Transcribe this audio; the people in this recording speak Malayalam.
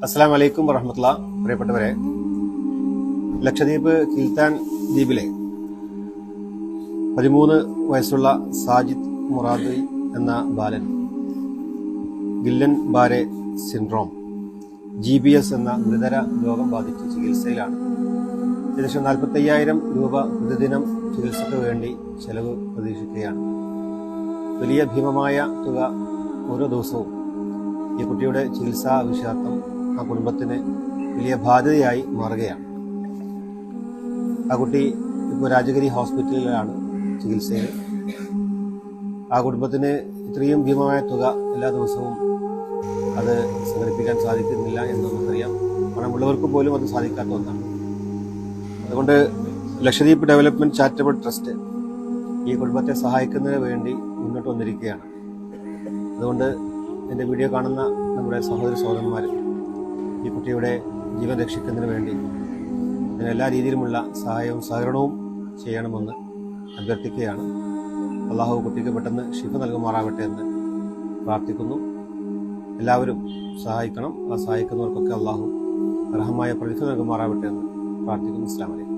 അസ്സലാമു അലൈക്കും വറഹ്മത്തുള്ളാഹി. പ്രിയപ്പെട്ടവരെ, ലക്ഷദ്വീപ് കിൽത്താൻ ദ്വീപിലെ 13 വയസ്സുള്ള സാജിദ് മുറാദി എന്ന ബാലൻ ഗില്ലൻ ബാരെ സിൻഡ്രോം GBS എന്ന ഗുരുതര രോഗം ബാധിച്ച് ചികിത്സയിലാണ്. ഏകദേശം 45,000 രൂപ പ്രതിദിനം ചികിത്സയ്ക്ക് വേണ്ടി ചെലവ് പ്രതീക്ഷിക്കുകയാണ്. വലിയ ഭീമമായ തുക ഓരോ ദിവസവും ഈ കുട്ടിയുടെ ചികിത്സാ ആവശ്യാർത്ഥം ആ കുടുംബത്തിന് വലിയ ബാധ്യതയായി മാറുകയാണ്. ആ കുട്ടി ഇപ്പോൾ രാജഗിരി ഹോസ്പിറ്റലിലാണ് ചികിത്സയിൽ. ആ കുടുംബത്തിന് ഇത്രയും ഭീമമായ തുക എല്ലാ ദിവസവും അത് സംഘടിപ്പിക്കാൻ സാധിക്കുന്നില്ല എന്ന് നമുക്കറിയാം. പണമുള്ളവർക്ക് പോലും അത് സാധിക്കാത്ത ഒന്നാണ്. അതുകൊണ്ട് ലക്ഷദ്വീപ് ഡെവലപ്മെന്റ് ചാരിറ്റബിൾ ട്രസ്റ്റ് ഈ കുടുംബത്തെ സഹായിക്കുന്നതിന് വേണ്ടി മുന്നോട്ട് വന്നിരിക്കുകയാണ്. അതുകൊണ്ട് എൻ്റെ വീഡിയോ കാണുന്ന നമ്മുടെ സഹോദരന്മാർ ഈ കുട്ടിയുടെ ജീവൻ രക്ഷിക്കുന്നതിന് വേണ്ടി എല്ലാ രീതിയിലുമുള്ള സഹായവും സഹകരണവും ചെയ്യണമെന്ന് അഭ്യർത്ഥിക്കുകയാണ്. അള്ളാഹു കുട്ടിക്ക് പെട്ടെന്ന് ശിഫ നൽകുമാറാവട്ടെ എന്ന് പ്രാർത്ഥിക്കുന്നു. എല്ലാവരും സഹായിക്കണം. ആ സഹായിക്കുന്നവർക്കൊക്കെ അള്ളാഹു അർഹമായ പ്രതിഫലം നൽകുമാറാവട്ടെ എന്ന് പ്രാർത്ഥിക്കുന്നു. അസ്സലാമു അലൈക്കും.